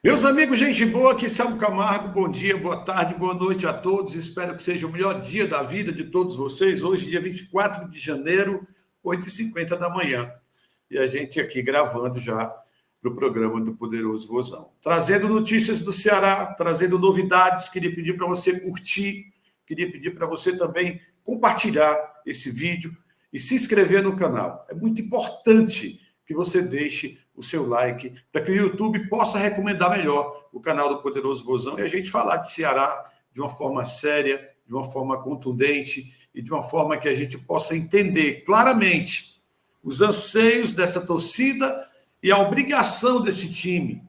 Meus amigos, gente boa, aqui é Selmo Camargo, bom dia, boa tarde, boa noite a todos, espero que seja o melhor dia da vida de todos vocês, hoje dia 24 de janeiro, 8h50 da manhã, e a gente aqui gravando já para o programa do Poderoso Vozão, trazendo notícias do Ceará, trazendo novidades, queria pedir para você curtir, queria pedir para você também compartilhar esse vídeo e se inscrever no canal, é muito importante que você deixe o seu like, para que o YouTube possa recomendar melhor o canal do Poderoso Vozão e a gente falar de Ceará de uma forma séria, de uma forma contundente e de uma forma que a gente possa entender claramente os anseios dessa torcida e a obrigação desse time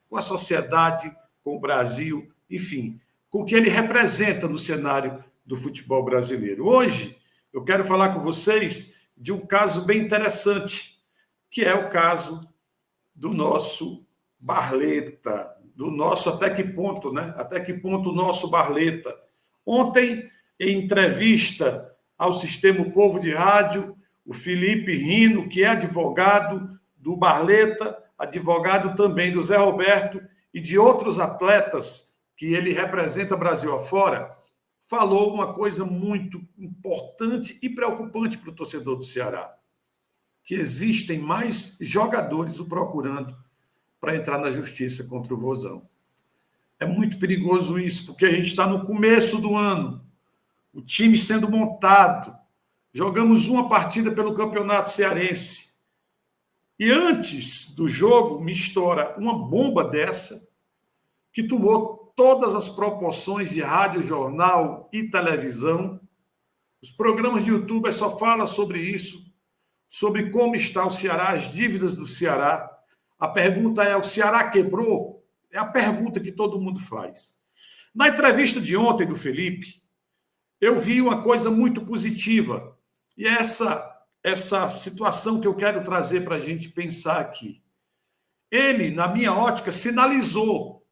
com a sociedade, com o Brasil, enfim, com o que ele representa no cenário do futebol brasileiro. Hoje, eu quero falar com vocês de um caso bem interessante, que é o caso do nosso Barleta, do nosso até que ponto, né? Até que ponto o nosso Barleta. Ontem, em entrevista ao Sistema Povo de Rádio, o Felipe Rino, que é advogado do Barleta, advogado também do Zé Roberto e de outros atletas que ele representa Brasil afora, falou uma coisa muito importante e preocupante para o torcedor do Ceará, que existem mais jogadores o procurando para entrar na justiça contra o Vozão. É muito perigoso isso, porque a gente está no começo do ano, o time sendo montado, jogamos uma partida pelo Campeonato Cearense, e antes do jogo me estoura uma bomba dessa, que tomou todas as proporções de rádio, jornal e televisão. Os programas de YouTube só falam sobre isso, sobre como está o Ceará, as dívidas do Ceará. A pergunta é: o Ceará quebrou? É a pergunta que todo mundo faz. Na entrevista de ontem do Felipe, eu vi uma coisa muito positiva. E é essa situação que eu quero trazer para a gente pensar aqui. Ele, na minha ótica, sinalizou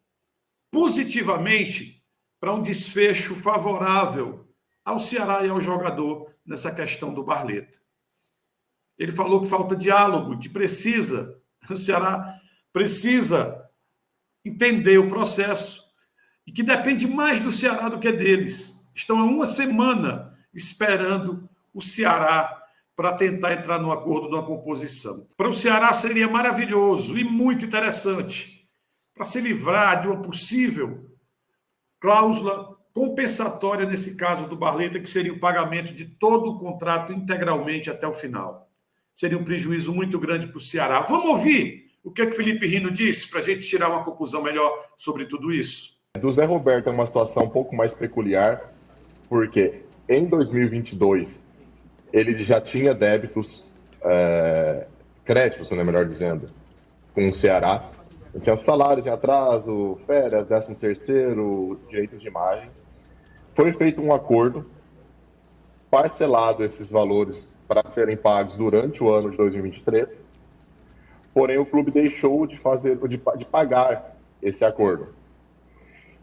positivamente para um desfecho favorável ao Ceará e ao jogador nessa questão do Barleta. Ele falou que falta diálogo, que o Ceará precisa entender o processo e que depende mais do Ceará do que deles. Estão há uma semana esperando o Ceará para tentar entrar num acordo de uma composição. Para o Ceará seria maravilhoso e muito interessante para se livrar de uma possível cláusula compensatória nesse caso do Barleta, que seria o pagamento de todo o contrato integralmente até o final. Seria um prejuízo muito grande para o Ceará. Vamos ouvir o que o Felipe Rino disse para a gente tirar uma conclusão melhor sobre tudo isso? Do Zé Roberto é uma situação um pouco mais peculiar, porque em 2022 ele já tinha débitos, créditos, né, melhor dizendo, com o Ceará. Ele tinha salários em atraso, férias, 13º, direitos de imagem. Foi feito um acordo, parcelado esses valores para serem pagos durante o ano de 2023, porém o clube deixou de pagar esse acordo.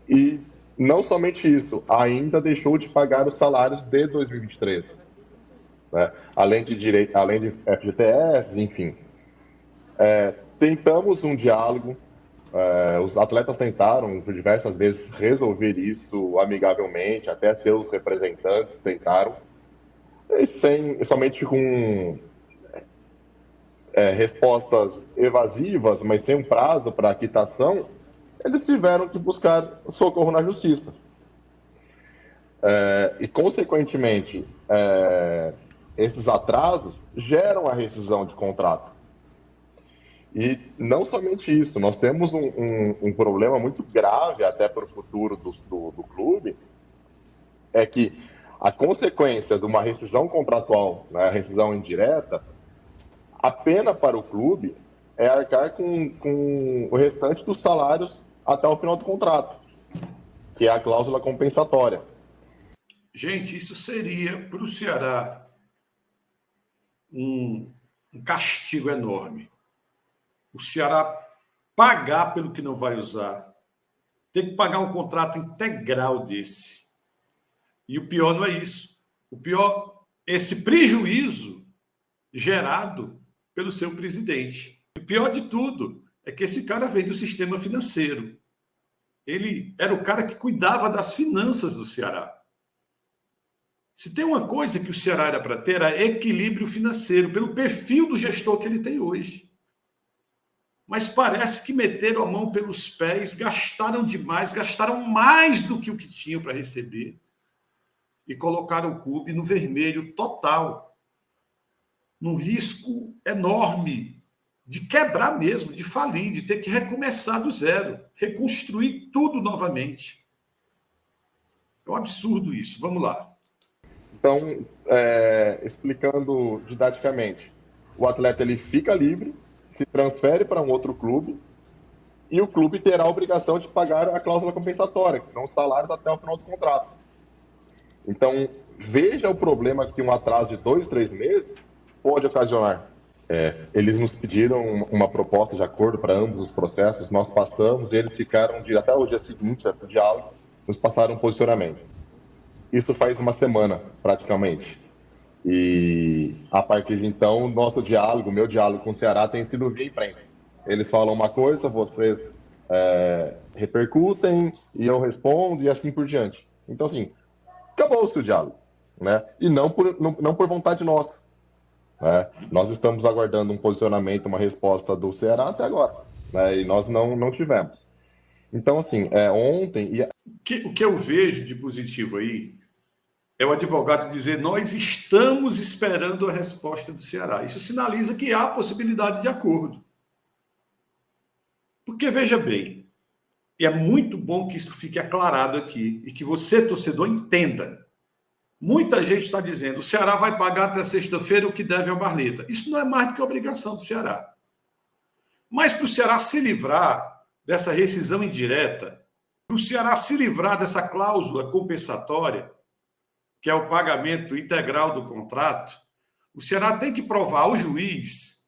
E não somente isso, ainda deixou de pagar os salários de 2023, né? além de FGTS, enfim. Tentamos um diálogo, os atletas tentaram por diversas vezes resolver isso amigavelmente, até seus representantes tentaram, somente com respostas evasivas, mas sem um prazo para quitação, eles tiveram que buscar socorro na justiça. E, consequentemente, esses atrasos geram a rescisão de contrato. E não somente isso, nós temos um problema muito grave até para o futuro do clube, é que a consequência de uma rescisão contratual, né, a rescisão indireta, a pena para o clube é arcar com o restante dos salários até o final do contrato, que é a cláusula compensatória. Gente, isso seria para o Ceará um castigo enorme. o Ceará pagar pelo que não vai usar, ter que pagar um contrato integral desse. E o pior não é isso. O pior é esse prejuízo gerado pelo seu presidente. O pior de tudo é que esse cara vem do sistema financeiro. Ele era o cara que cuidava das finanças do Ceará. Se tem uma coisa que o Ceará era para ter, era equilíbrio financeiro, pelo perfil do gestor que ele tem hoje. Mas parece que meteram a mão pelos pés, gastaram demais, gastaram mais do que o que tinham para receber e colocaram o clube no vermelho total, num risco enorme de quebrar mesmo, de falir, de ter que recomeçar do zero, reconstruir tudo novamente. É um absurdo isso. Vamos lá. Então, explicando didaticamente, o atleta ele fica livre, se transfere para um outro clube e o clube terá a obrigação de pagar a cláusula compensatória, que são os salários até o final do contrato. Então, veja o problema que um atraso de 2, 3 meses pode ocasionar. Eles nos pediram uma proposta de acordo para ambos os processos, nós passamos e eles ficaram até o dia seguinte, esse diálogo, nos passaram um posicionamento. Isso faz uma semana, praticamente. E, a partir de então, nosso diálogo, meu diálogo com o Ceará tem sido via imprensa. Eles falam uma coisa, vocês repercutem, e eu respondo, e assim por diante. Então, assim, acabou-se o diálogo, né? E não por vontade nossa. Né? Nós estamos aguardando um posicionamento, uma resposta do Ceará até agora, né? E nós não tivemos. Então, assim, ontem... O que eu vejo de positivo aí é o advogado dizer: nós estamos esperando a resposta do Ceará. Isso sinaliza que há possibilidade de acordo. Porque, veja bem, e é muito bom que isso fique aclarado aqui e que você, torcedor, entenda. Muita gente está dizendo: o Ceará vai pagar até sexta-feira o que deve ao Barleta. Isso não é mais do que obrigação do Ceará. Mas para o Ceará se livrar dessa rescisão indireta, para o Ceará se livrar dessa cláusula compensatória, que é o pagamento integral do contrato, o Ceará tem que provar ao juiz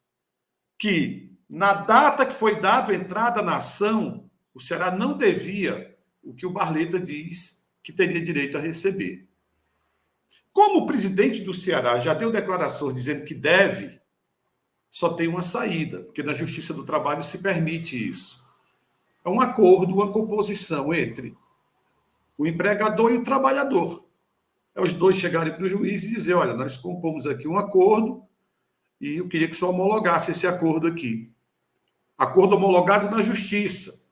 que, na data que foi dada a entrada na ação, o Ceará não devia o que o Barleta diz que teria direito a receber. Como o presidente do Ceará já deu declarações dizendo que deve, só tem uma saída, porque na Justiça do Trabalho se permite isso. É um acordo, uma composição entre o empregador e o trabalhador. É os dois chegarem para o juiz e dizer: olha, nós compomos aqui um acordo e eu queria que o senhor homologasse esse acordo aqui. Acordo homologado na Justiça.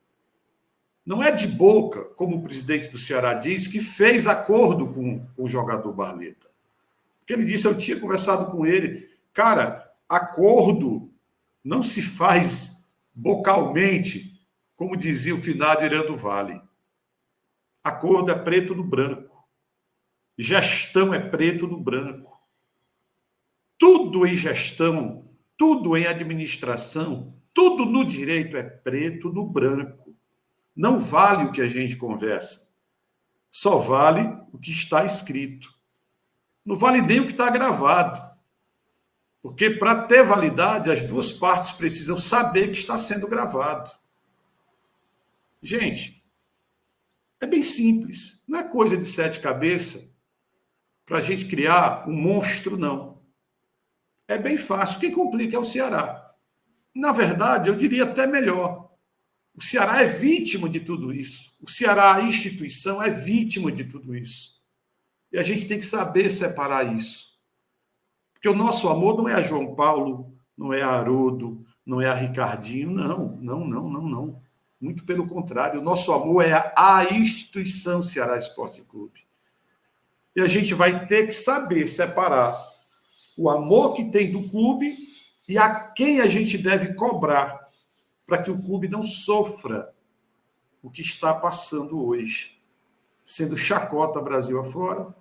Não é de boca, como o presidente do Ceará diz, que fez acordo com o jogador Barleta. Porque ele disse: eu tinha conversado com ele. Cara, acordo não se faz bocalmente, como dizia o finado Irã do Vale. Acordo é preto no branco. Gestão é preto no branco. Tudo em gestão, tudo em administração, tudo no direito é preto no branco. Não vale o que a gente conversa. Só vale o que está escrito. Não vale nem o que está gravado. Porque para ter validade, as duas partes precisam saber que está sendo gravado. Gente, é bem simples. Não é coisa de 7 cabeças para a gente criar um monstro, não. É bem fácil. Quem complica é o Ceará. Na verdade, eu diria até melhor. O Ceará é vítima de tudo isso. O Ceará, a instituição, é vítima de tudo isso. E a gente tem que saber separar isso. Porque o nosso amor não é a João Paulo, não é a Haroldo, não é a Ricardinho, não. Muito pelo contrário, o nosso amor é a instituição Ceará Esporte Clube. E a gente vai ter que saber separar o amor que tem do clube e a quem a gente deve cobrar para que o clube não sofra o que está passando hoje, sendo chacota Brasil afora,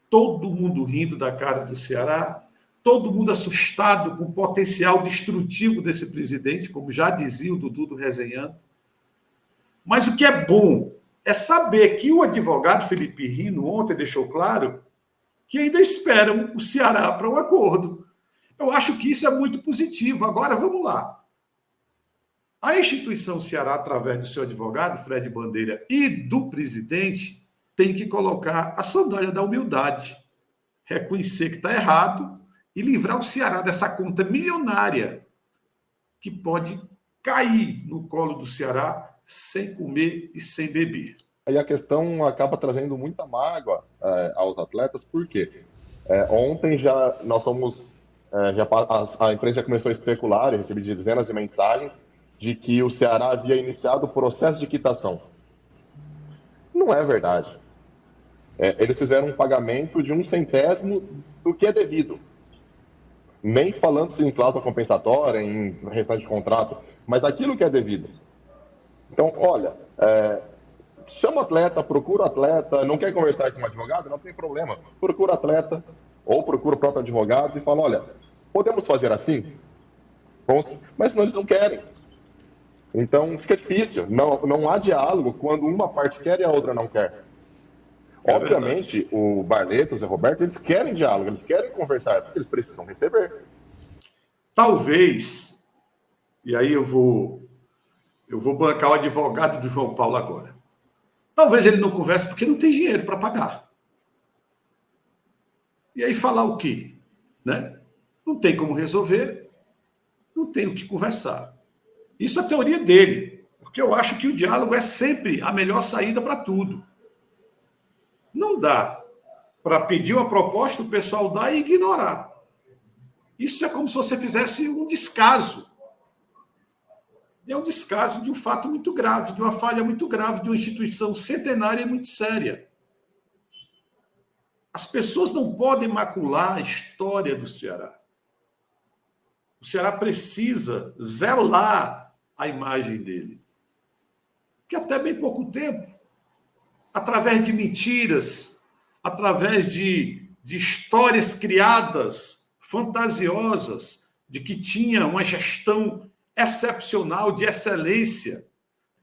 todo mundo rindo da cara do Ceará, todo mundo assustado com o potencial destrutivo desse presidente, como já dizia o Dudu do Resenhando. Mas o que é bom é saber que o advogado Felipe Rino ontem deixou claro que ainda esperam o Ceará para um acordo. Eu acho que isso é muito positivo. Agora, vamos lá. A instituição Ceará, através do seu advogado, Fred Bandeira, e do presidente, tem que colocar a sandália da humildade, reconhecer que está errado e livrar o Ceará dessa conta milionária que pode cair no colo do Ceará sem comer e sem beber. Aí a questão acaba trazendo muita mágoa aos atletas, porque ontem já nós fomos, a imprensa já começou a especular, e recebi dezenas de mensagens de que o Ceará havia iniciado o processo de quitação. Não é verdade. Eles fizeram um pagamento de 1/100º do que é devido. Nem falando em cláusula compensatória, em restante de contrato, mas daquilo que é devido. Então, olha, chama o atleta, procura o atleta, não quer conversar com um advogado? Não tem problema. Procura o atleta ou procura o próprio advogado e fala, olha, podemos fazer assim? Mas senão eles não querem. Então, fica difícil. Não há diálogo quando uma parte quer e a outra não quer. Obviamente, verdade. O Barleto, o Zé Roberto, eles querem diálogo, eles querem conversar, porque eles precisam receber. Talvez, e aí eu vou bancar o advogado do João Paulo agora. Talvez ele não converse porque não tem dinheiro para pagar. E aí falar o quê? Né? Não tem como resolver, não tem o que conversar. Isso é a teoria dele, porque eu acho que o diálogo é sempre a melhor saída para tudo. Não dá para pedir uma proposta, o pessoal dá e ignorar. Isso é como se você fizesse um descaso. E é um descaso de um fato muito grave, de uma falha muito grave, de uma instituição centenária e muito séria. As pessoas não podem macular a história do Ceará. O Ceará precisa zelar a imagem dele. Que até bem pouco tempo, através de mentiras, através de histórias criadas, fantasiosas, de que tinha uma gestão excepcional, de excelência.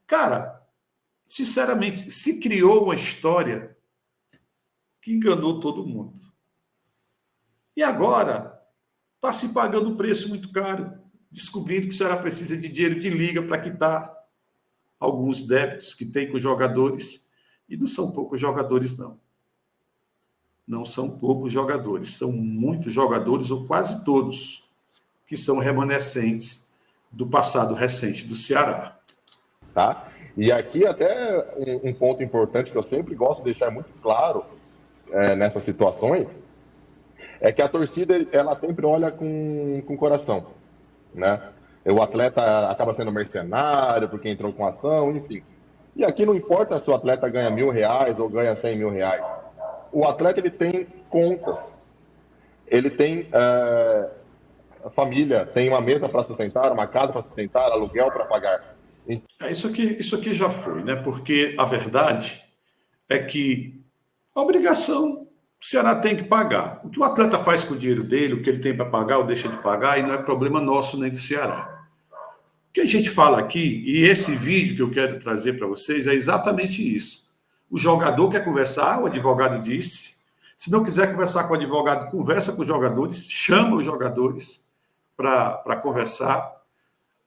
Cara, sinceramente, se criou uma história que enganou todo mundo. E agora está se pagando um preço muito caro, descobrindo que o Ceará precisa de dinheiro de liga para quitar alguns débitos que tem com jogadores. E não são poucos jogadores, não. Não são poucos jogadores. São muitos jogadores, ou quase todos, que são remanescentes do passado recente do Ceará. Tá? E aqui até um ponto importante que eu sempre gosto de deixar muito claro nessas situações é que a torcida ela sempre olha com coração, né? O atleta acaba sendo mercenário porque entrou com ação, enfim. E aqui não importa se o atleta ganha R$1.000 ou ganha R$100.000. O atleta ele tem contas, ele tem família, tem uma mesa para sustentar, uma casa para sustentar, aluguel para pagar. Isso aqui já foi, né? Porque a verdade é que a obrigação o Ceará tem que pagar. O que o atleta faz com o dinheiro dele, o que ele tem para pagar ou deixa de pagar, e não é problema nosso nem do Ceará. O que a gente fala aqui, e esse vídeo que eu quero trazer para vocês, é exatamente isso. O jogador quer conversar, o advogado disse. Se não quiser conversar com o advogado, conversa com os jogadores, chama os jogadores para conversar.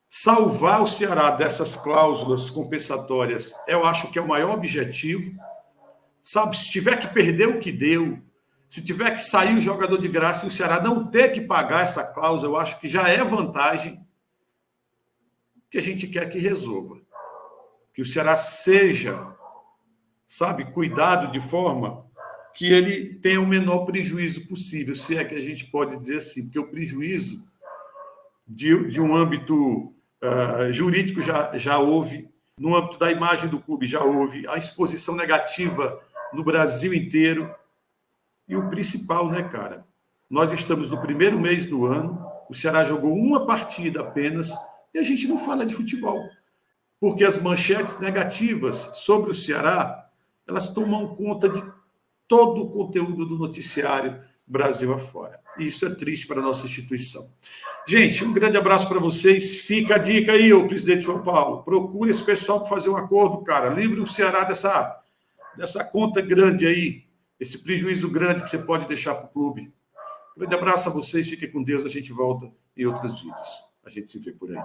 Salvar o Ceará dessas cláusulas compensatórias, eu acho que é o maior objetivo. Sabe, se tiver que perder o que deu, se tiver que sair o jogador de graça e o Ceará não ter que pagar essa cláusula, eu acho que já é vantagem que a gente quer que resolva. Que o Ceará seja, sabe, cuidado de forma que ele tenha o menor prejuízo possível, se é que a gente pode dizer assim, porque o prejuízo de um âmbito jurídico já houve, no âmbito da imagem do clube já houve, a exposição negativa no Brasil inteiro. E o principal, né, cara? Nós estamos no primeiro mês do ano, o Ceará jogou uma partida apenas e a gente não fala de futebol. Porque as manchetes negativas sobre o Ceará, elas tomam conta de todo o conteúdo do noticiário Brasil afora. E isso é triste para a nossa instituição. Gente, um grande abraço para vocês. Fica a dica aí, ô presidente João Paulo. Procure esse pessoal para fazer um acordo, cara. Livre o Ceará dessa conta grande aí, esse prejuízo grande que você pode deixar para o clube. Grande abraço a vocês. Fiquem com Deus. A gente volta em outros vídeos. A gente se vê por aí.